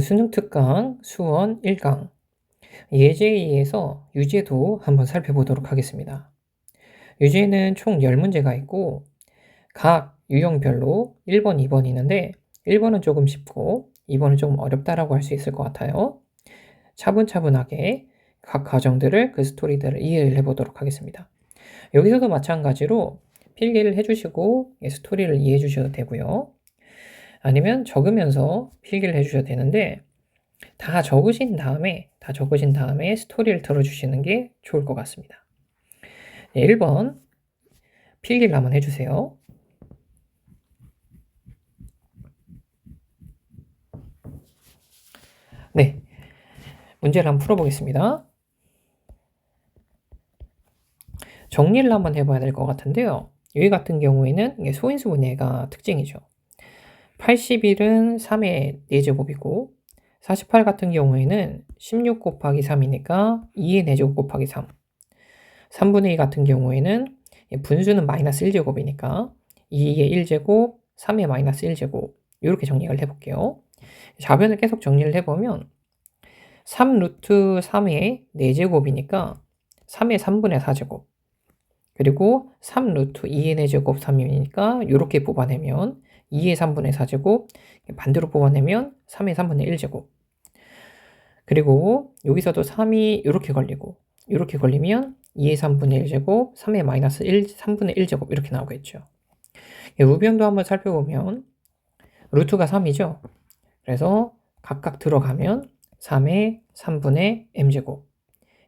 수능 특강 수원 1강 예제에 의해서 유제도 한번 살펴보도록 하겠습니다. 유제는 총 10문제가 있고 각 유형별로 1번, 2번이 있는데 1번은 조금 쉽고 2번은 조금 어렵다라고 할 수 있을 것 같아요. 차분차분하게 각 과정들을 그 스토리들을 이해를 해보도록 하겠습니다. 여기서도 마찬가지로 필기를 해주시고 스토리를 이해해 주셔도 되고요. 아니면 적으면서 필기를 해주셔도 되는데 다 적으신 다음에 스토리를 들어주시는 게 좋을 것 같습니다. 1번 필기를 한번 해주세요. 네, 문제를 한번 풀어보겠습니다. 정리를 한번 해봐야 될 것 같은데요. 여기 같은 경우에는 이게 소인수 분해가 특징이죠. 81은 3의 4제곱이고 48 같은 경우에는 16 곱하기 3이니까 2의 4제곱 곱하기 3 3분의 2 같은 경우에는 분수는 마이너스 1제곱이니까 2의 1제곱, 3의 마이너스 1제곱 이렇게 정리를 해볼게요. 좌변을 계속 정리를 해보면 3 루트 3의 4제곱이니까 3의 3분의 4제곱 그리고 3 루트 2의 4제곱 3이니까 이렇게 뽑아내면 2의 3분의 4제곱 반대로 뽑아내면 3의 3분의 1제곱 그리고 여기서도 3이 이렇게 걸리고 이렇게 걸리면 2의 3분의 1제곱 3의 마이너스 3분의 1제곱 이렇게 나오겠죠. 우변도 한번 살펴보면 루트가 3이죠. 그래서 각각 들어가면 3의 3분의 m제곱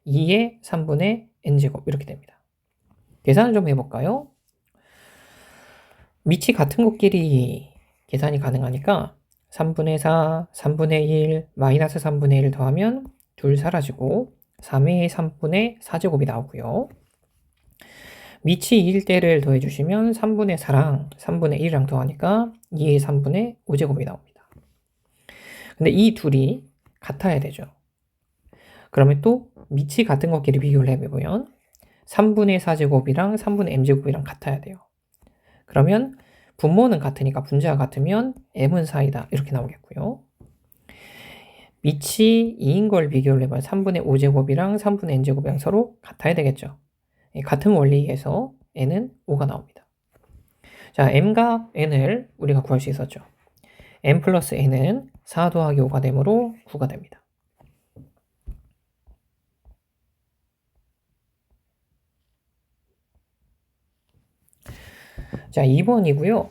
2의 3분의 n제곱 이렇게 됩니다. 계산을 좀 해볼까요? 밑이 같은 것끼리 계산이 가능하니까 3분의 4, 3분의 1, 마이너스 3분의 1 더하면 둘 사라지고 3의 3분의 4제곱이 나오고요. 밑이 2일 때를 더해주시면 3분의 4랑 3분의 1이랑 더하니까 2의 3분의 5제곱이 나옵니다. 근데 이 둘이 같아야 되죠. 그러면 또 밑이 같은 것끼리 비교를 해보면 3분의 4제곱이랑 3분의 m제곱이랑 같아야 돼요. 그러면 분모는 같으니까 분자가 같으면 m은 4이다 이렇게 나오겠고요. 밑이 2인 걸 비교를 해봐요. 3분의 5제곱이랑 3분의 n제곱이랑 서로 같아야 되겠죠. 같은 원리에서 n은 5가 나옵니다. 자, m과 n을 우리가 구할 수 있었죠. m 플러스 n은 4 더하기 5가 되므로 9가 됩니다. 자, 2번이고요.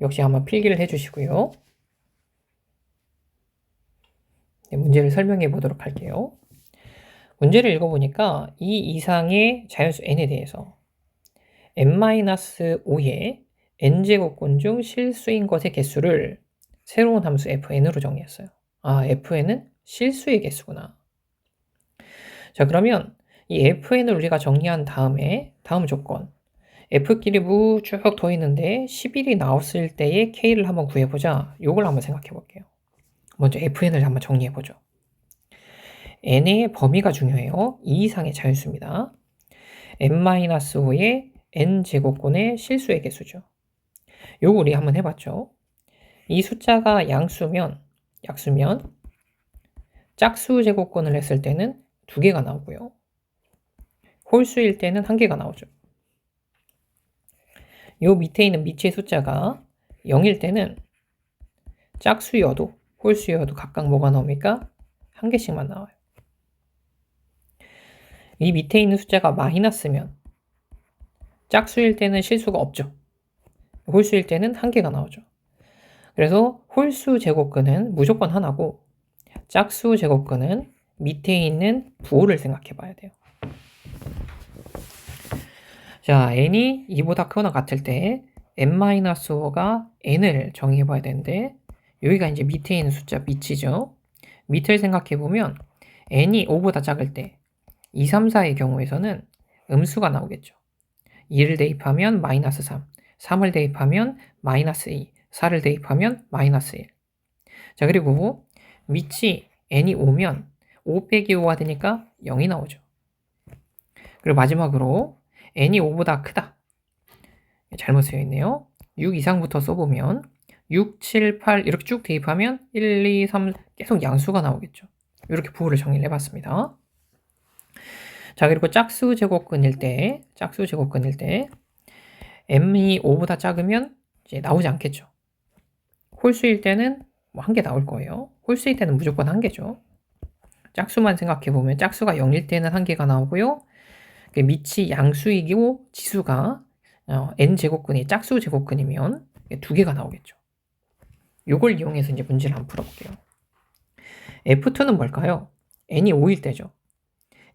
역시 한번 필기를 해주시고요. 네, 문제를 설명해 보도록 할게요. 문제를 읽어보니까 이 이상의 자연수 n에 대해서 n-5의 n제곱근 중 실수인 것의 개수를 새로운 함수 fn으로 정의했어요. 아, fn은 실수의 개수구나. 자, 그러면 이 fn을 우리가 정리한 다음에 다음 조건 f끼리 쭉 더했는데 11이 나왔을 때의 k를 한번 구해보자. 요걸 한번 생각해 볼게요. 먼저 fn을 한번 정리해 보죠. n의 범위가 중요해요. 2 이상의 자연수입니다. n-5의 n제곱근의 실수의 개수죠. 요거 우리 한번 해봤죠. 이 숫자가 약수면 짝수 제곱근을 했을 때는 2개가 나오고요. 홀수일 때는 1개가 나오죠. 요 밑에 있는 미치의 숫자가 0일 때는 짝수여도 홀수여도 각각 뭐가 나옵니까? 1개씩만 나와요. 이 밑에 있는 숫자가 마이너스면 짝수일 때는 실수가 없죠. 홀수일 때는 1개가 나오죠. 그래서 홀수 제곱근은 무조건 하나고 짝수 제곱근은 밑에 있는 부호를 생각해 봐야 돼요. 자, n이 2보다 크거나 같을 때 n-5가 n을 정의해 봐야 되는데 여기가 이제 밑에 있는 숫자 밑이죠. 밑을 생각해 보면 n이 5보다 작을 때 2, 3, 4의 경우에서는 음수가 나오겠죠. 2를 대입하면 마이너스 3, 3을 대입하면 마이너스 2, 4를 대입하면 마이너스 1. 자, 그리고 밑이 n이 5면 5 빼기 5가 되니까 0이 나오죠. 그리고 마지막으로 n이 5보다 크다. 잘못 쓰여 있네요. 6 이상부터 써보면 6, 7, 8 이렇게 쭉 대입하면 1, 2, 3 계속 양수가 나오겠죠. 이렇게 부호를 정리를 해봤습니다. 자, 그리고 짝수 제곱근일 때 m이 5보다 작으면 이제 나오지 않겠죠. 홀수일 때는 뭐 한 개 나올 거예요. 홀수일 때는 무조건 한 개죠. 짝수만 생각해보면 짝수가 0일 때는 한 개가 나오고요. 밑이 양수이고 지수가 n제곱근이 짝수 제곱근이면 두 개가 나오겠죠. 요걸 이용해서 이제 문제를 한번 풀어볼게요. F2는 뭘까요? n이 5일 때죠.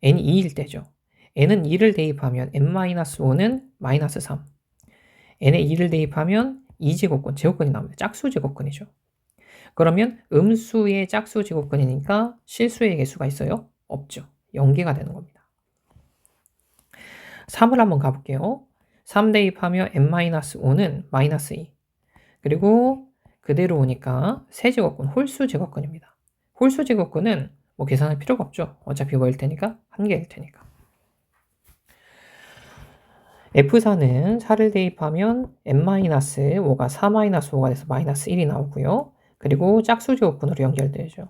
n이 2일 때죠. n은 2를 대입하면 n-5는 마이너스 3. n에 2를 대입하면 2제곱근, 제곱근이 나옵니다. 짝수 제곱근이죠. 그러면 음수의 짝수 제곱근이니까 실수의 개수가 있어요? 없죠. 0개가 되는 겁니다. 3을 한번 가볼게요. 3 대입하면 n-5는 마이너스 2. 그리고 그대로 오니까 세제곱근, 홀수 제곱근입니다. 홀수 제곱근은 뭐 계산할 필요가 없죠. 어차피 뭐일 테니까? 한 개일 테니까. F4는 4를 대입하면 n-5가 4-5가 돼서 마이너스 1이 나오고요. 그리고 짝수 제곱근으로 연결되죠.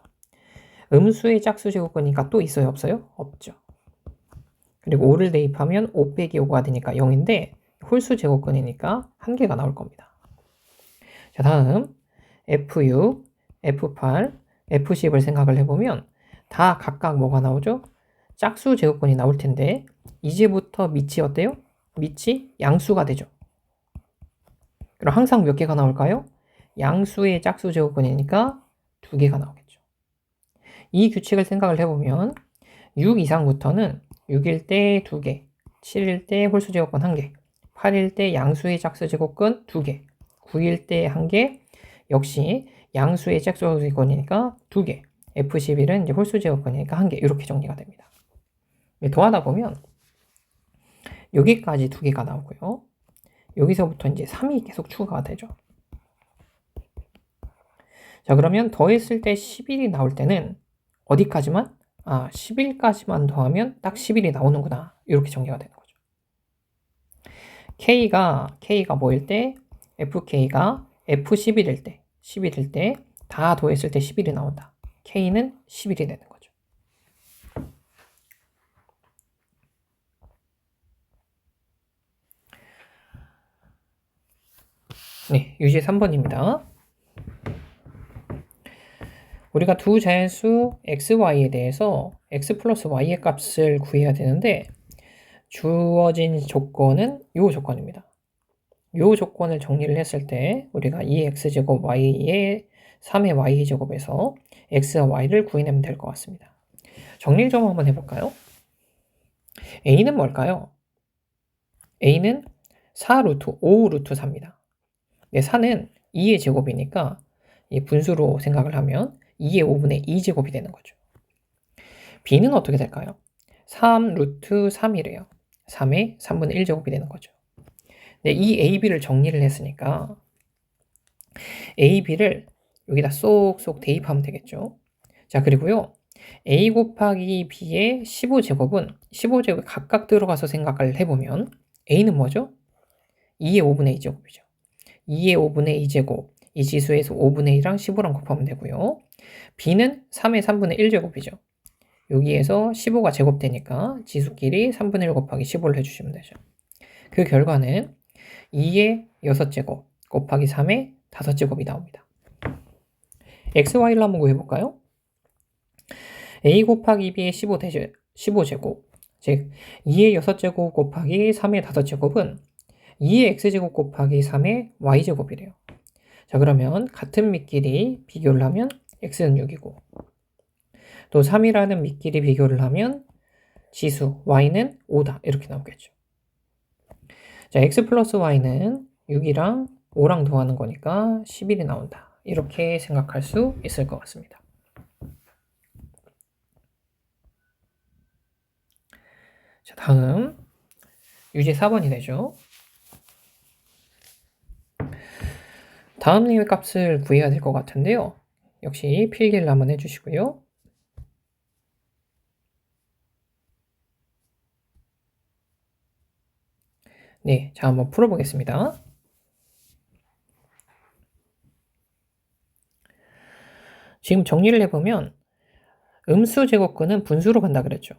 음수의 짝수 제곱근이니까 또 있어요? 없어요? 없죠. 그리고 5를 대입하면 5 빼기 5가 되니까 0인데 홀수 제곱근이니까 한 개가 나올 겁니다. 자, 다음 F6, F8, F10을 생각을 해보면 다 각각 뭐가 나오죠? 짝수 제곱근이 나올 텐데 이제부터 밑이 어때요? 밑이 양수가 되죠. 그럼 항상 몇 개가 나올까요? 양수의 짝수 제곱근이니까 두 개가 나오겠죠. 이 규칙을 생각을 해보면 6 이상부터는 6일 때 2개, 7일 때 홀수 제곱근 1개, 8일 때 양수의 짝수 제곱근 2개, 9일 때 1개, 역시 양수의 짝수 제곱근이니까 2개, F11은 이제 홀수 제곱근이니까 1개, 이렇게 정리가 됩니다. 더하다 보면 여기까지 2개가 나오고요. 여기서부터 이제 3이 계속 추가가 되죠. 자, 그러면 더했을 때 11이 나올 때는 어디까지만? 11까지만 더하면 딱 11이 나오는구나. 이렇게 정리가 되는 거죠. K가 뭐일 때? FK가 F11일 때, 11일 때, 다 더했을 때 11이 나온다. K는 11이 되는 거죠. 네, 유제 3번입니다. 우리가 두 자연수 x, y에 대해서 x 플러스 y의 값을 구해야 되는데 주어진 조건은 이 조건입니다. 이 조건을 정리를 했을 때 우리가 2x제곱 y의 3의 y제곱에서 x와 y를 구해내면 될 것 같습니다. 정리를 좀 한번 해볼까요? a는 뭘까요? a는 4 루트 5 루트 4입니다. 4는 2의 제곱이니까 이 분수로 생각을 하면 2의 5분의 2제곱이 되는 거죠. b는 어떻게 될까요? 3 루트 3이래요. 3의 3분의 1제곱이 되는 거죠. 네, 이 a, b를 정리를 했으니까 a, b를 여기다 쏙쏙 대입하면 되겠죠. 자, 그리고요. a 곱하기 b의 15제곱은 15제곱이 각각 들어가서 생각을 해보면 a는 뭐죠? 2의 5분의 2제곱이죠. 2의 5분의 2제곱, 이 지수에서 5분의 1이랑 15랑 곱하면 되고요. b는 3의 3분의 1제곱이죠. 여기에서 15가 제곱되니까 지수끼리 3분의 1 곱하기 15를 해주시면 되죠. 그 결과는 2의 6제곱 곱하기 3의 5제곱이 나옵니다. x, y를 한번 구해볼까요? a 곱하기 b의 15제곱, 즉 2의 6제곱 곱하기 3의 5제곱은 2의 x제곱 곱하기 3의 y제곱이래요. 자, 그러면 같은 밑끼리 비교를 하면 x는 6이고 또 3이라는 밑끼리 비교를 하면 지수 y는 5다 이렇게 나오겠죠. 자, x 플러스 y는 6이랑 5랑 더하는 거니까 11이 나온다. 이렇게 생각할 수 있을 것 같습니다. 자, 다음 유제 4번이 되죠. 다음 류의 값을 구해야 될 것 같은데요. 역시 필기를 한번 해주시고요. 네, 자, 한번 풀어보겠습니다. 지금 정리를 해보면 음수 제곱근은 분수로 간다 그랬죠.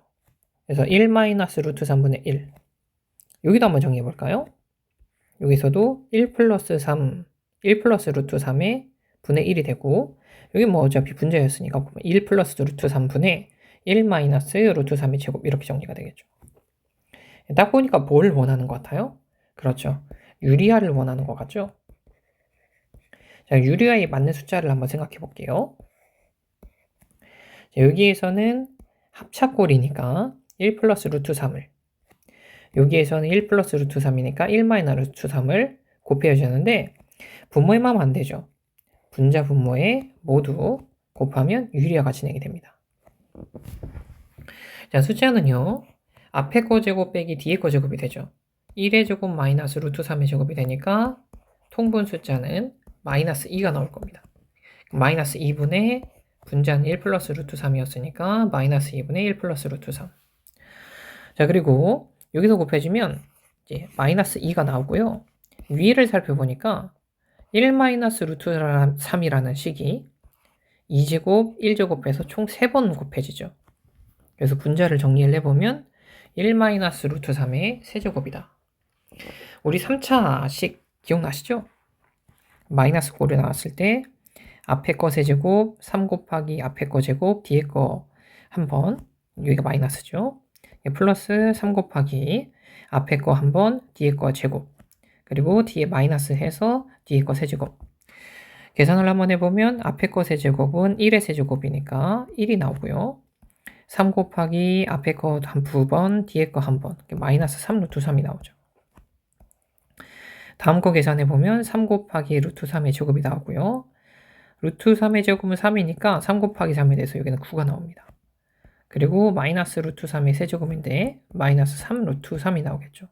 그래서 1 마이너스 루트 3분의 1. 여기도 한번 정리해 볼까요? 여기서도 1 플러스 3, 1 플러스 루트 3의 분의 1이 되고, 여기 뭐 어차피 분자였으니까 1 플러스 루트 3분의 1 마이너스 루트 3의 제곱, 이렇게 정리가 되겠죠. 딱 보니까 뭘 원하는 것 같아요? 그렇죠. 유리화를 원하는 것 같죠? 자, 유리화에 맞는 숫자를 한번 생각해 볼게요. 자, 여기에서는 합차꼴이니까 1 플러스 루트 3을, 여기에서는 1 플러스 루트 3이니까 1 마이너스 루트 3을 곱해주는데, 분모에만 하면 안 되죠. 분자 분모에 모두 곱하면 유리화가 진행이 됩니다. 자, 숫자는요, 앞에 거 제곱 빼기 뒤에 거 제곱이 되죠. 1의 제곱 마이너스 루트 3의 제곱이 되니까 통분 숫자는 마이너스 2가 나올 겁니다. 마이너스 2분의 분자는 1 플러스 루트 3이었으니까 마이너스 2분의 1 플러스 루트 3. 자, 그리고 여기서 곱해주면 이제 마이너스 2가 나오고요. 위를 살펴보니까 1 마이너스 루트 3이라는 식이 2제곱, 1제곱해서 총 3번 곱해지죠. 그래서 분자를 정리를 해보면 1 마이너스 루트 3의 세제곱이다. 우리 3차식 기억나시죠? 마이너스 꼴이 나왔을 때 앞에 거 세제곱, 3 곱하기 앞에 거 제곱, 뒤에 거 한 번, 여기가 마이너스죠. 플러스 3 곱하기 앞에 거 한 번, 뒤에 거 제곱, 그리고 뒤에 마이너스 해서 뒤에 거 세제곱. 계산을 한번 해보면 앞에 거 세제곱은 1의 세제곱이니까 1이 나오고요. 3 곱하기 앞에 거 한 2번, 뒤에 거 한 번, 마이너스 3 루트 3이 나오죠. 다음 거 계산해보면 3 곱하기 루트 3의 제곱이 나오고요. 루트 3의 제곱은 3이니까 3 곱하기 3에 대해서 여기는 9가 나옵니다. 그리고 마이너스 루트 3의 세제곱인데 마이너스 3 루트 3이 나오겠죠.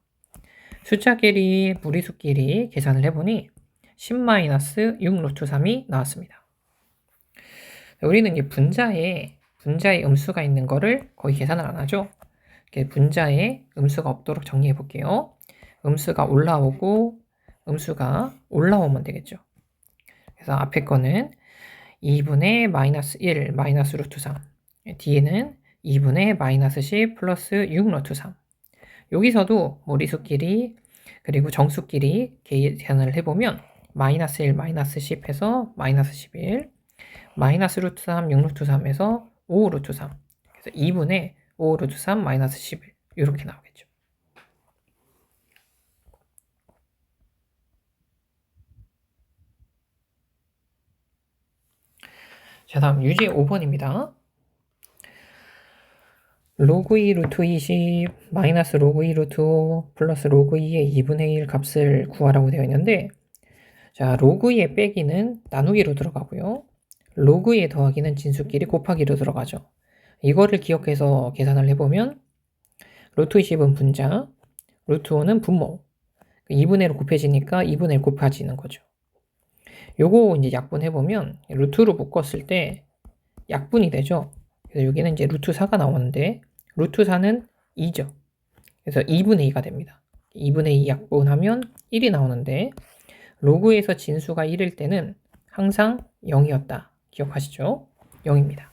숫자끼리 무리수끼리 계산을 해보니 10 마이너스 6 루트 3이 나왔습니다. 우리는 이 분자에 음수가 있는 거를 거의 계산을 안 하죠. 분자에 음수가 없도록 정리해 볼게요. 음수가 올라오고 음수가 올라오면 되겠죠. 그래서 앞에 거는 2분의 마이너스 1 마이너스 루트 3, 뒤에는 2분의 마이너스 10 플러스 6 루트 3. 여기서도 무리수끼리 그리고 정수끼리 계산을 해보면 마이너스 1 마이너스 10 해서 마이너스 11, 마이너스 루트 3 6 루트 3에서 5 루트 3, 그래서 2분의 5 루트 3 마이너스 11, 이렇게 나오겠죠. 자, 다음 유제 5번입니다. 로그 2 루트 20 마이너스 로그 2 루트 5 플러스 로그 2의 2분의 1 값을 구하라고 되어 있는데, 자, 로그 2의 빼기는 나누기로 들어가고요. 로그 2의 더하기는 진수끼리 곱하기로 들어가죠. 이거를 기억해서 계산을 해보면 루트 20은 분자, 루트 5는 분모, 2분의 1로 곱해지니까 2분의 1 곱해지는 거죠. 요거 이제 약분해보면 루트로 묶었을 때 약분이 되죠. 그래서 여기는 이제 루트 4가 나오는데 루트 4는 2죠. 그래서 2분의 2가 됩니다. 2분의 2 약분하면 1이 나오는데 로그에서 진수가 1일 때는 항상 0이었다. 기억하시죠? 0입니다.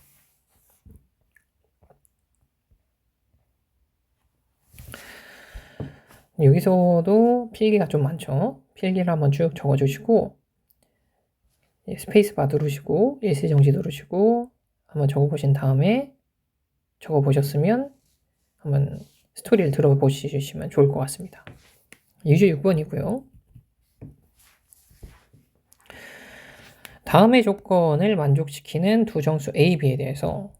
여기서도 필기가 좀 많죠. 필기를 한번 쭉 적어주시고 스페이스바 누르시고 일시정지 누르시고 한번 적어보신 다음에 적어보셨으면 한번 스토리를 들어보시면 좋을 것 같습니다. 유제 6번이고요. 다음의 조건을 만족시키는 두 정수 A, B에 대해서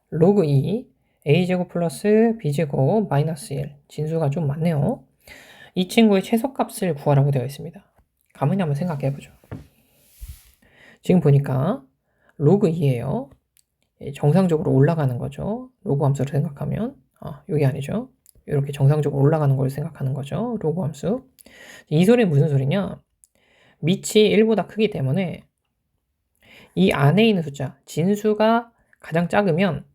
로그 2, A제곱 플러스 B제곱 마이너스 1, 진수가 좀 많네요. 이 친구의 최소값을 구하라고 되어 있습니다. 가만히 한번 생각해보죠. 지금 보니까 로그 2예요. 정상적으로 올라가는 거죠. 로그 함수를 생각하면 여기 아니죠. 이렇게 정상적으로 올라가는 걸 생각하는 거죠. 로그 함수. 이 소리는 무슨 소리냐? 밑이 1보다 크기 때문에 이 안에 있는 숫자, 진수가 가장 작으면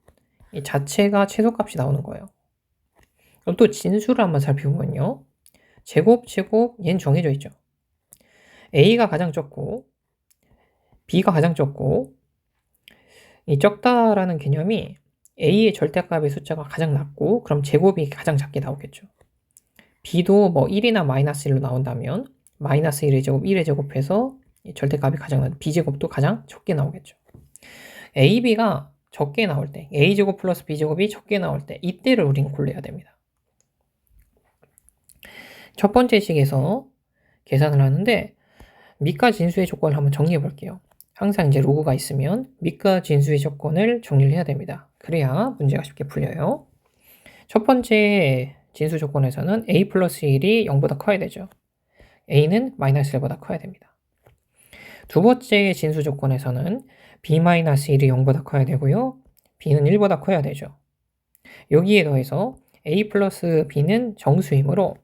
이 자체가 최소값이 나오는 거예요. 그럼 또 진수를 한번 살펴보면요. 제곱, 얘는 정해져 있죠. A가 가장 적고 B가 가장 적고 이 적다라는 개념이 a의 절대값의 숫자가 가장 낮고 그럼 제곱이 가장 작게 나오겠죠. b도 뭐 1이나 마이너스 1로 나온다면 마이너스 1의 제곱, 1의 제곱해서 절대값이 가장 낮은 b제곱도 가장 적게 나오겠죠. a, b가 적게 나올 때, a제곱 플러스 b제곱이 적게 나올 때 이때를 우리는 골라야 됩니다. 첫 번째 식에서 계산을 하는데 밑과 진수의 조건을 한번 정리해 볼게요. 항상 이제 로그가 있으면 밑과 진수의 조건을 정리를 해야 됩니다. 그래야 문제가 쉽게 풀려요. 첫 번째 진수 조건에서는 a 플러스 1이 0보다 커야 되죠. a는 마이너스 1보다 커야 됩니다. 두 번째 진수 조건에서는 b 마이너스 1이 0보다 커야 되고요. b는 1보다 커야 되죠. 여기에 더해서 a 플러스 b는 정수이므로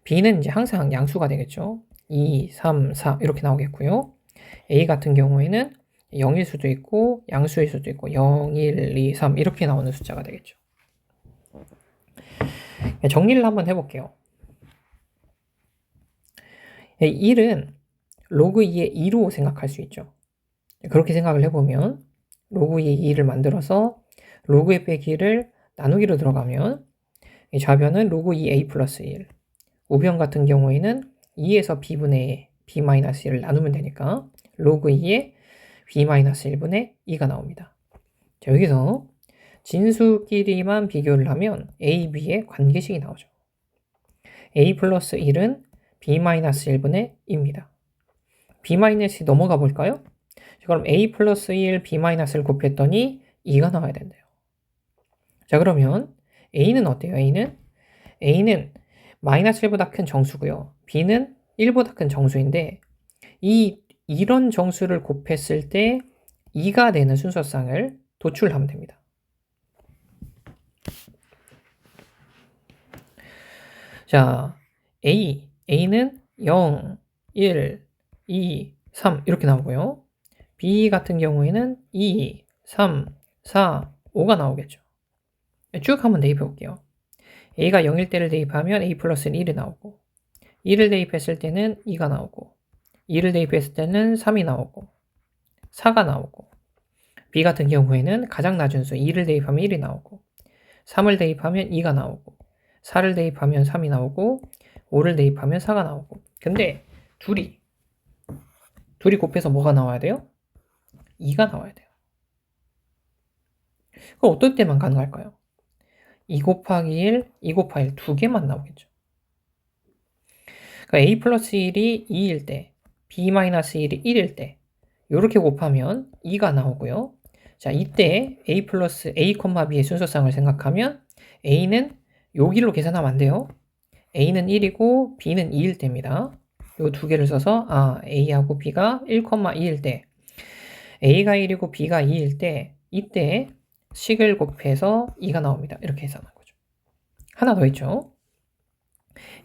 b는 이제 항상 양수가 되겠죠. 2, 3, 4 이렇게 나오겠고요. a 같은 경우에는 0일 수도 있고 양수일 수도 있고 0, 1, 2, 3 이렇게 나오는 숫자가 되겠죠. 정리를 한번 해볼게요. 1은 로그 2의 2로 생각할 수 있죠. 그렇게 생각을 해보면 로그 2의 2를 만들어서 로그의 빼기를 나누기로 들어가면 좌변은 로그 2a 플러스 1, 우변 같은 경우에는 2에서 b분의 b-1을 나누면 되니까 로그 2의 b-1분의 2가 나옵니다. 자, 여기서 진수끼리만 비교를 하면 a, b의 관계식이 나오죠. a 플러스 1은 b-1분의 2입니다. b-1이 넘어가 볼까요? 자, 그럼 a 플러스 1, b-를 곱했더니 2가 나와야 된대요. 자, 그러면 a는 어때요? a는 마이너스 1보다 큰 정수고요. b는 1보다 큰 정수인데 이런 정수를 곱했을 때 2가 되는 순서쌍을 도출하면 됩니다. 자, a는 0, 1, 2, 3 이렇게 나오고요. b 같은 경우에는 2, 3, 4, 5가 나오겠죠. 쭉 한번 대입해 볼게요. a가 0일 때를 대입하면 a 플러스는 1이 나오고 1을 대입했을 때는 2가 나오고 2를 대입했을 때는 3이 나오고 4가 나오고 b 같은 경우에는 가장 낮은 수 2를 대입하면 1이 나오고 3을 대입하면 2가 나오고 4를 대입하면 3이 나오고 5를 대입하면 4가 나오고 근데 둘이 곱해서 뭐가 나와야 돼요? 2가 나와야 돼요. 그럼 어떨 때만 가능할까요? 2 곱하기 1, 2 곱하기 1 두 개만 나오겠죠. 그러니까 a 플러스 1이 2일 때, b 마이너스 1이 1일 때 이렇게 곱하면 2가 나오고요. 자, 이때 a 플러스 a, b의 순서쌍을 생각하면 a는 요 길로 계산하면 안 돼요. a는 1이고 b는 2일 때입니다. 요 두 개를 써서 a하고 b가 1, 2일 때 a가 1이고 b가 2일 때 이때 식을 곱해서 2가 나옵니다. 이렇게 해석한 거죠. 하나 더 있죠.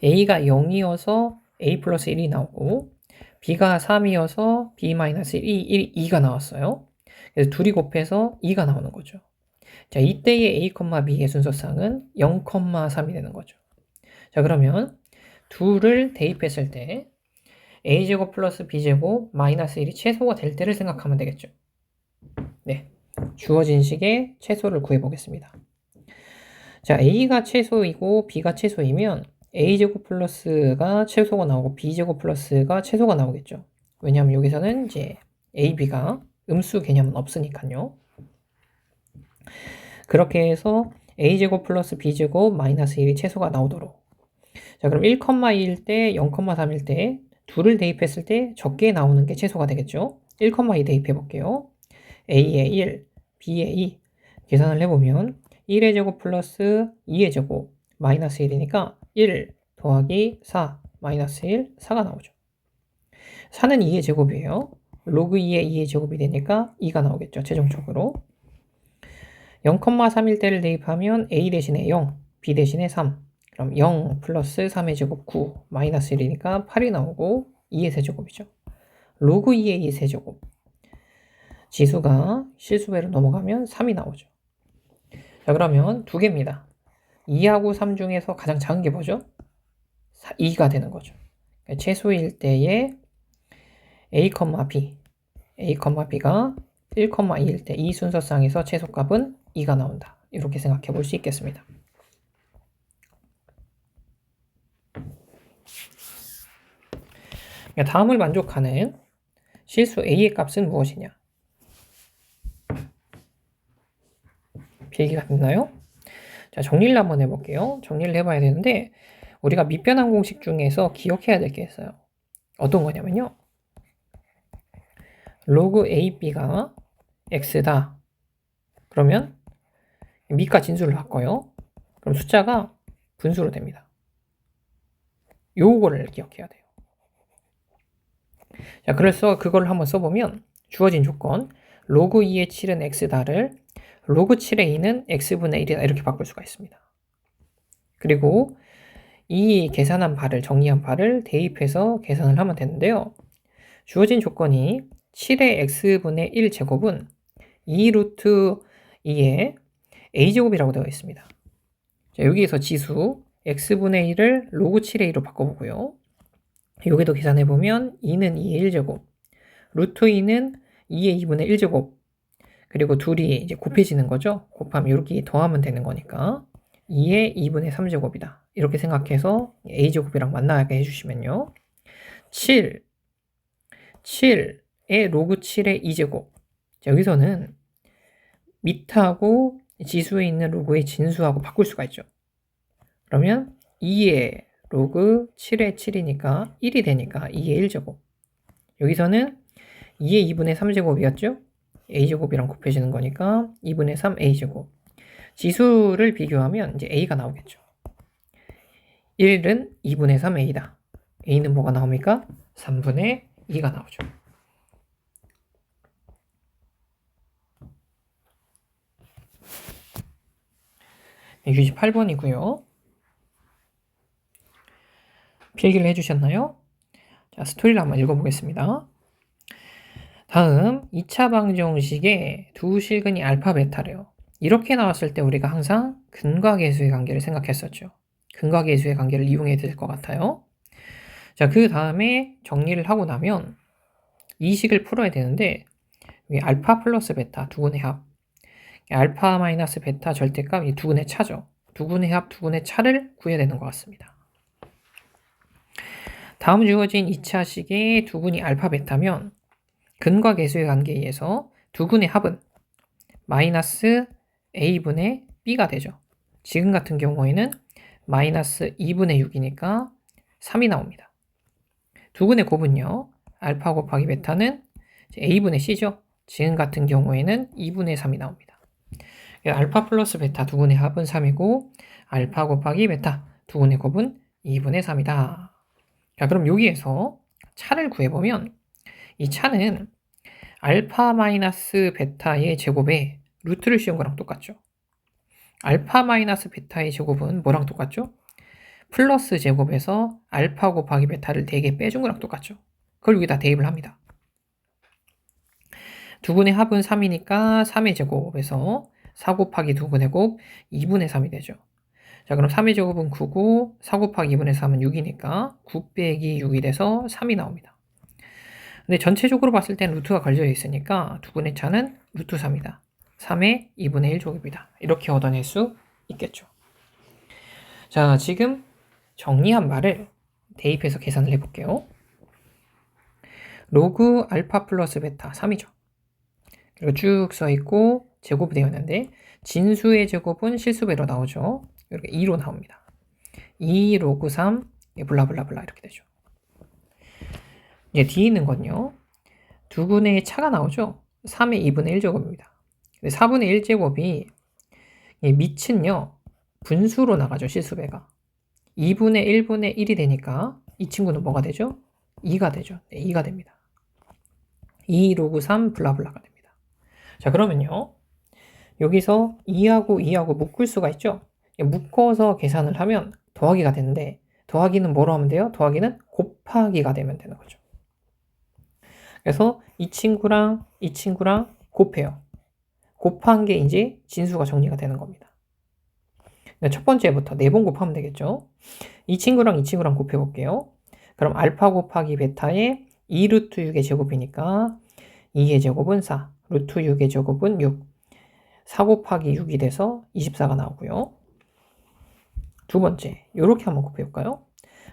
a가 0이어서 a 플러스 1이 나오고 b가 3이어서 b 마이너스 2가 나왔어요. 그래서 둘이 곱해서 2가 나오는 거죠. 자, 이때의 a, b의 순서쌍은 0, 3이 되는 거죠. 자, 그러면 둘을 대입했을 때 a제곱 플러스 b제곱 마이너스 1이 최소가 될 때를 생각하면 되겠죠. 네, 주어진 식의 최소를 구해보겠습니다. 자, a가 최소이고 b가 최소이면 a제곱 플러스가 최소가 나오고 b제곱 플러스가 최소가 나오겠죠. 왜냐하면 여기서는 이제 a, b가 음수 개념은 없으니까요. 그렇게 해서 a제곱 플러스 b제곱 마이너스 1이 최소가 나오도록. 자, 그럼 1,2일 때, 0,3일 때 둘을 대입했을 때 적게 나오는 게 최소가 되겠죠. 1,2 대입해 볼게요. a의 1, b의 2 계산을 해보면 1의 제곱 플러스 2의 제곱 마이너스 1이니까 1 더하기 4 마이너스 1, 4가 나오죠. 4는 2의 제곱이에요. 로그 2의 2의 제곱이 되니까 2가 나오겠죠. 최종적으로. 0,3일 때를 대입하면 a 대신에 0, b 대신에 3. 그럼 0 플러스 3의 제곱 9 마이너스 1이니까 8이 나오고 2의 세제곱이죠. 로그 2의 2의 세제곱. 지수가 실수배로 넘어가면 3이 나오죠. 자, 그러면 두 개입니다. 2하고 3 중에서 가장 작은 게 뭐죠? 2가 되는 거죠. 최소일 때의 a, b. a, b가 1,2일 때 이 순서상에서 최소값은 2가 나온다. 이렇게 생각해 볼 수 있겠습니다. 다음을 만족하는 실수 a의 값은 무엇이냐? 필기가 됐나요? 자, 정리를 한번 해볼게요. 정리를 해봐야 되는데 우리가 밑변환 공식 중에서 기억해야 될 게 있어요. 어떤 거냐면요. 로그 ab가 x다. 그러면 밑과 진수를 바꿔요. 그럼 숫자가 분수로 됩니다. 요거를 기억해야 돼요. 자, 그래서 그걸 한번 써보면 주어진 조건 로그 2의 7은 x다를 로그 7의 2는 x분의 1이다 이렇게 바꿀 수가 있습니다. 그리고 이 계산한 바를 정리한 바를 대입해서 계산을 하면 되는데요. 주어진 조건이 7의 x분의 1 제곱은 2 루트 2의 a제곱이라고 되어 있습니다. 자, 여기에서 지수 x분의 1을 로그 7의 2로 바꿔보고요. 여기도 계산해보면 2는 2의 1제곱, 루트 2는 2의 2분의 1제곱, 그리고 둘이 이제 곱해지는 거죠. 곱하면 이렇게 더하면 되는 거니까 2의 2분의 3제곱이다. 이렇게 생각해서 a제곱이랑 만나게 해주시면요. 7의 로그 7의 2제곱. 자, 여기서는 밑하고 지수에 있는 로그의 진수하고 바꿀 수가 있죠. 그러면 2의 로그 7의 7이니까 1이 되니까 2의 1제곱. 여기서는 2의 2분의 3제곱이었죠? a제곱이랑 곱해지는 거니까 2분의 3a제곱. 지수를 비교하면 이제 a가 나오겠죠. 1은 2분의 3a다. a는 뭐가 나옵니까? 3분의 2가 나오죠. 유지 8번이고요. 필기를 해주셨나요? 자, 스토리를 한번 읽어보겠습니다. 다음 2차 방정식의 두 실근이 알파 베타래요. 이렇게 나왔을 때 우리가 항상 근과 계수의 관계를 생각했었죠. 근과 계수의 관계를 이용해야 될 것 같아요. 자, 그 다음에 정리를 하고 나면 이 식을 풀어야 되는데 여기 알파 플러스 베타 두근의 합, 알파 마이너스 베타 절대값 이 두근의 차죠. 두근의 합, 두근의 차를 구해야 되는 것 같습니다. 다음 주어진 2차식의 두근이 알파 베타면 근과 계수의 관계에 의해서 두근의 합은 마이너스 a분의 b가 되죠. 지금 같은 경우에는 마이너스 2분의 6이니까 3이 나옵니다. 두근의 곱은요. 알파 곱하기 베타는 a분의 c죠. 지금 같은 경우에는 2분의 3이 나옵니다. 알파 플러스 베타 두근의 합은 3이고 알파 곱하기 베타 두근의 곱은 2분의 3이다. 자, 그럼 여기에서 차를 구해보면 이 차는 알파 마이너스 베타의 제곱에 루트를 씌운 거랑 똑같죠. 알파 마이너스 베타의 제곱은 뭐랑 똑같죠? 플러스 제곱에서 알파 곱하기 베타를 4개 빼준 거랑 똑같죠. 그걸 여기다 대입을 합니다. 두근의 합은 3이니까 3의 제곱에서 4 곱하기 두근의 곱 2분의 3이 되죠. 자, 그럼 3의 제곱은 9고 4 곱하기 2분의 3은 6이니까 9 빼기 6이 돼서 3이 나옵니다. 근데 전체적으로 봤을 때는 루트가 걸려 있으니까 두근의 차는 루트 3이다. 3의 2분의 1 제곱이다. 이렇게 얻어낼 수 있겠죠. 자, 지금 정리한 말을 대입해서 계산을 해볼게요. 로그 알파 플러스 베타 3이죠. 그리고 쭉 써있고 제곱이 되어 있는데 진수의 제곱은 실수배로 나오죠. 이렇게 2로 나옵니다. 2 로그 3 블라블라블라 이렇게 되죠. 이제 뒤에 있는 건요. 두근의 차가 나오죠. 3의 2분의 1제곱입니다. 4분의 1제곱이 밑은요. 분수로 나가죠. 실수배가. 2분의 1분의 1이 되니까 이 친구는 뭐가 되죠? 2가 되죠. 네, 2가 됩니다. 2 로그 3 블라블라가 됩니다. 자, 그러면요. 여기서 2하고 2하고 묶을 수가 있죠. 묶어서 계산을 하면 더하기가 되는데 더하기는 뭐로 하면 돼요? 더하기는 곱하기가 되면 되는 거죠. 그래서 이 친구랑 이 친구랑 곱해요. 곱한 게 이제 진수가 정리가 되는 겁니다. 첫 번째부터 4번 곱하면 되겠죠. 이 친구랑 이 친구랑 곱해볼게요. 그럼 알파 곱하기 베타의 2루트 6의 제곱이니까 2의 제곱은 4. 루트 6의 제곱은 6. 4 곱하기 6이 돼서 24가 나오고요. 두 번째, 이렇게 한번 곱해볼까요?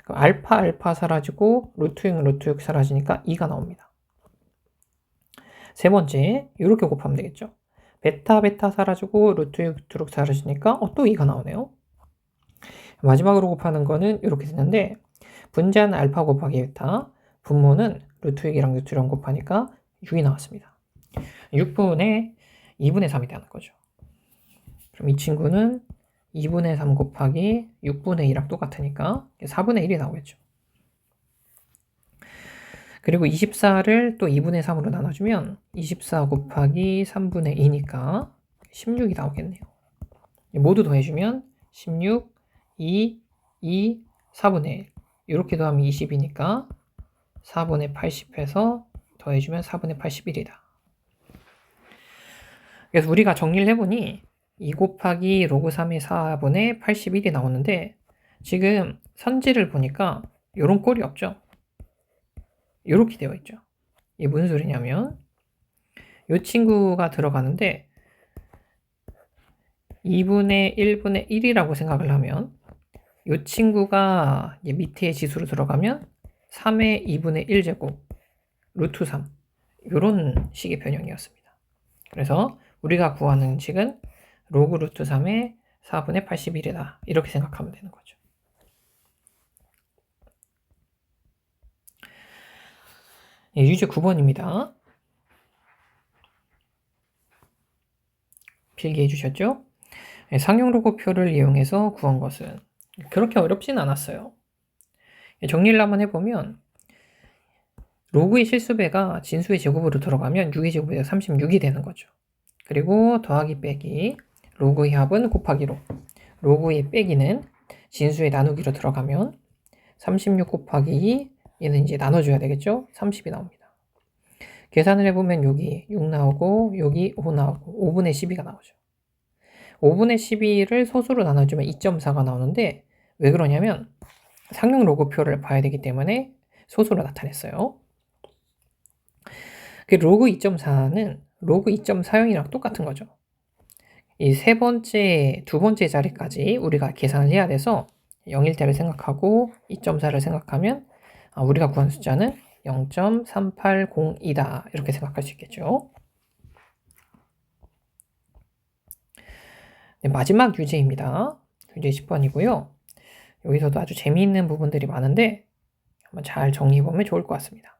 알파 사라지고 루트 6 사라지니까 2가 나옵니다. 세 번째, 이렇게 곱하면 되겠죠. 베타 사라지고 루트 6 사라지니까 또 2가 나오네요. 마지막으로 곱하는 거는 이렇게 되는데 분자는 알파 곱하기 베타, 분모는 루트 6이랑 루트 6 곱하니까 6이 나왔습니다. 6분의 2분의 3이 되는 거죠. 그럼 이 친구는 2분의 3 곱하기 6분의 2랑 똑같으니까 4분의 1이 나오겠죠. 그리고 24를 또 2분의 3으로 나눠주면 24 곱하기 3분의 2니까 16이 나오겠네요. 모두 더해주면 16, 2, 4분의 1. 이렇게 더하면 20이니까 4분의 80해서 더해주면 4분의 81이다. 그래서 우리가 정리를 해보니 2 곱하기 로그 3의 4분의 81이 나오는데 지금 선지를 보니까 이런 꼴이 없죠. 이렇게 되어 있죠. 이게 무슨 소리냐면 이 친구가 들어가는데 2분의 1분의 1이라고 생각을 하면 이 친구가 밑에 지수로 들어가면 3의 2분의 1제곱 루트 3 이런 식의 변형이었습니다. 그래서 우리가 구하는 식은 로그 루트 3의 4분의 81이다. 이렇게 생각하면 되는 거죠. 유제 9번입니다. 필기해 주셨죠? 상용 로그표를 이용해서 구한 것은 그렇게 어렵진 않았어요. 정리를 한번 해보면 로그의 실수배가 진수의 제곱으로 들어가면 6의 제곱이 36이 되는 거죠. 그리고 더하기 빼기 로그의 합은 곱하기로 로그의 빼기는 진수의 나누기로 들어가면 36 곱하기 2 얘는 이제 나눠줘야 되겠죠? 30이 나옵니다. 계산을 해보면 여기 6 나오고 여기 5 나오고 5분의 12가 나오죠. 5분의 12를 소수로 나눠주면 2.4가 나오는데 왜 그러냐면 상용 로그표를 봐야 되기 때문에 소수로 나타냈어요. 그 로그 2.4는 로그 2.40이랑 똑같은 거죠. 이 두 번째 자리까지 우리가 계산을 해야 돼서 0일 때를 생각하고 2.4를 생각하면 우리가 구한 숫자는 0.380이다. 이렇게 생각할 수 있겠죠. 네, 마지막 유제입니다. 유제 10번이고요. 여기서도 아주 재미있는 부분들이 많은데 한번 잘 정리해보면 좋을 것 같습니다.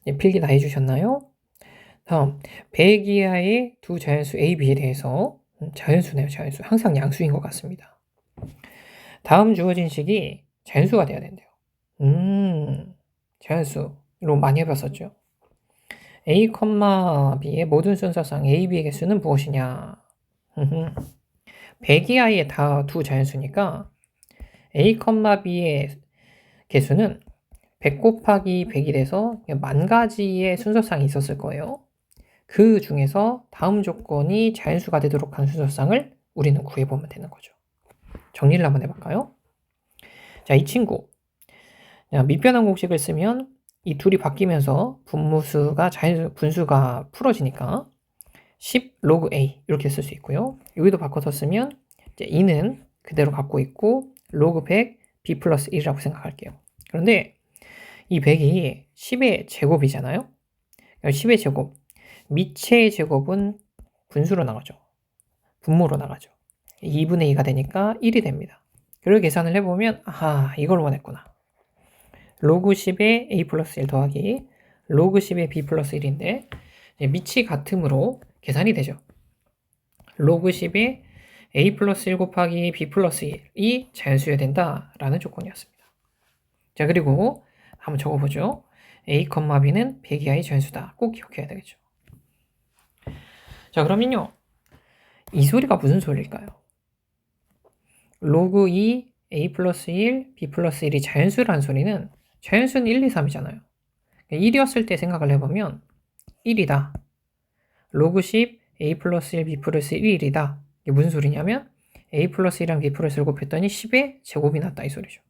네, 필기 다 해주셨나요? 다음, 100 이하의 두 자연수 A, B에 대해서 자연수네요. 자연수. 항상 양수인 것 같습니다. 다음 주어진 식이 자연수가 돼야 된대요. 자연수로 많이 해봤었죠. A, B의 모든 순서상 A, B의 개수는 무엇이냐? 100 이하의 두 자연수니까 A, B의 개수는 100 곱하기 100이 돼서 10,000가지의 순서상이 있었을 거예요. 그 중에서 다음 조건이 자연수가 되도록 한 순서상을 우리는 구해보면 되는 거죠. 정리를 한번 해볼까요? 자, 이 친구. 밑변환 공식을 쓰면 이 둘이 바뀌면서 분수가 풀어지니까 10 로그 A 이렇게 쓸 수 있고요. 여기도 바꿔서 쓰면 이제 2는 그대로 갖고 있고 로그 100 B 플러스 1이라고 생각할게요. 그런데 이 100이 10의 제곱이잖아요. 10의 제곱. 미체의 제곱은 분수로 나가죠. 분모로 나가죠. 2분의 2가 되니까 1이 됩니다. 그리고 계산을 해보면 이걸 원했구나. 로그 10의 A 플러스 1 더하기 로그 10의 B 플러스 1인데 미치 같음으로 계산이 되죠. 로그 10의 A 플러스 1 곱하기 B 플러스 1이 자연수여야 된다라는 조건이었습니다. 자, 그리고 한번 적어보죠. A, B는 100 이하의 자연수다. 꼭 기억해야 되겠죠. 자, 그러면요. 이 소리가 무슨 소리일까요? 로그 2, A 플러스 1, B 플러스 1이 자연수라는 소리는 자연수는 1, 2, 3이잖아요. 1이었을 때 생각을 해보면 1이다. 로그 10, A 플러스 1, B 플러스 1이다. 이게 무슨 소리냐면 A 플러스 1이랑 B 플러스 1 곱했더니 10의 제곱이 났다 이 소리죠.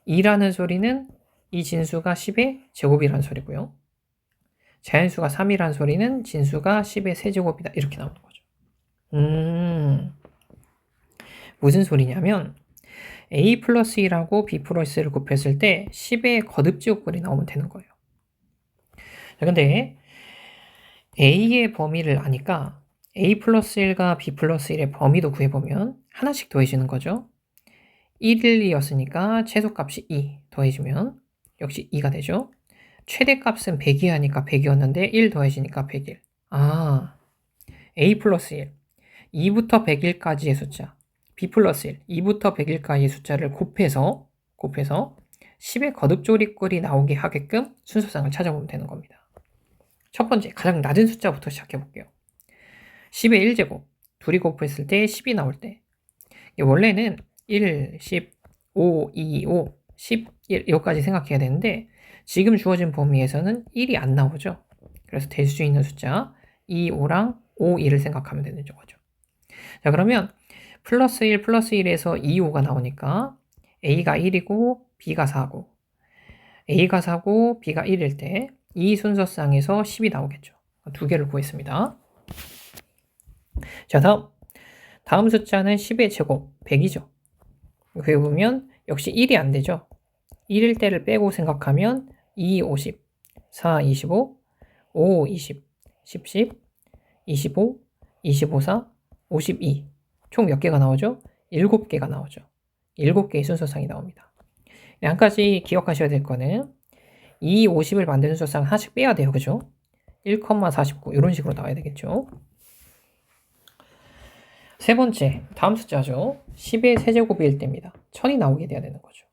2라는 소리는 이 진수가 10의 제곱이란 소리고요. 자연수가 3이란 소리는 진수가 10의 세제곱이다. 이렇게 나오는 거죠. 무슨 소리냐면 a 플러스 1하고 b 플러스 1을 곱했을 때 10의 거듭제곱꼴이 나오면 되는 거예요. 자, 근데 a의 범위를 아니까 a 플러스 1과 b 플러스 1의 범위도 구해보면 하나씩 더해지는 거죠. 1, 2였으니까 최소값이 2 더해지면 역시 2가 되죠. 최대값은 100이 하니까 100이었는데 1 더해지니까 101. a 플러스 1, 2부터 101까지의 숫자, b 플러스 1, 2부터 101까지의 숫자를 곱해서 10의 거듭조립꼴이 나오게 하게끔 순서상을 찾아보면 되는 겁니다. 첫 번째, 가장 낮은 숫자부터 시작해 볼게요. 10의 1제곱, 둘이 곱했을 때 10이 나올 때 원래는 1, 10, 5, 2, 5, 10, 1 이거까지 생각해야 되는데 지금 주어진 범위에서는 1이 안 나오죠. 그래서 될 수 있는 숫자 2, 5랑 5, 2를 생각하면 되는 거죠. 자, 그러면 플러스 1, 플러스 1에서 2, 5가 나오니까 A가 1이고 B가 4고 A가 4고 B가 1일 때 이 순서상에서 10이 나오겠죠. 두 개를 구했습니다. 자, 다음 숫자는 10의 제곱 100이죠. 여기 보면 역시 1이 안 되죠. 1일 때를 빼고 생각하면 2, 50, 4, 25, 5, 20, 10, 10, 25, 25, 4, 52. 총 몇 개가 나오죠? 7개가 나오죠. 7개의 순서상이 나옵니다. 한 가지 기억하셔야 될 거는 2, 50을 만드는 순서상 하나씩 빼야 돼요. 그죠? 1,49 이런 식으로 나와야 되겠죠. 세 번째, 다음 숫자죠. 10의 세제곱일 때입니다. 1000이 나오게 돼야 되는 거죠.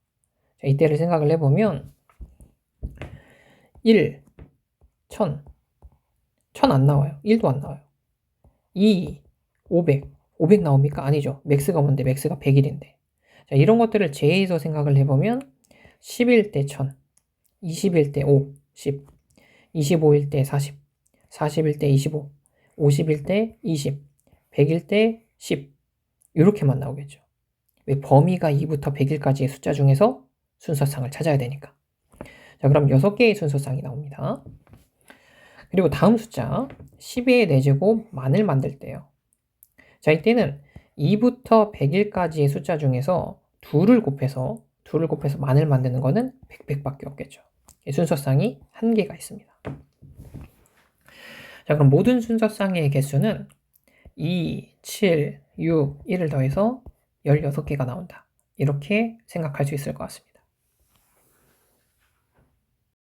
자, 이때를 생각을 해보면 1, 1000, 1000 안 나와요. 1도 안 나와요. 2, 500, 500 나옵니까? 아니죠. 맥스가 뭔데? 맥스가 100일인데. 자, 이런 것들을 제해서 생각을 해보면 10일 때 1000, 20일 때 5, 10, 25일 때 40, 40일 때 25, 50일 때 20, 100일 때 10 이렇게만 나오겠죠. 왜? 범위가 2부터 100일까지의 숫자 중에서 순서상을 찾아야 되니까. 자, 그럼 6개의 순서상이 나옵니다. 그리고 다음 숫자 10의 4제곱 만을 만들 때요. 자, 이때는 2부터 100일까지의 숫자 중에서 2를 곱해서 만을 만드는 거는 100밖에 없겠죠. 순서상이 1개가 있습니다. 자, 그럼 모든 순서상의 개수는 2, 7, 6, 1을 더해서 16개가 나온다. 이렇게 생각할 수 있을 것 같습니다.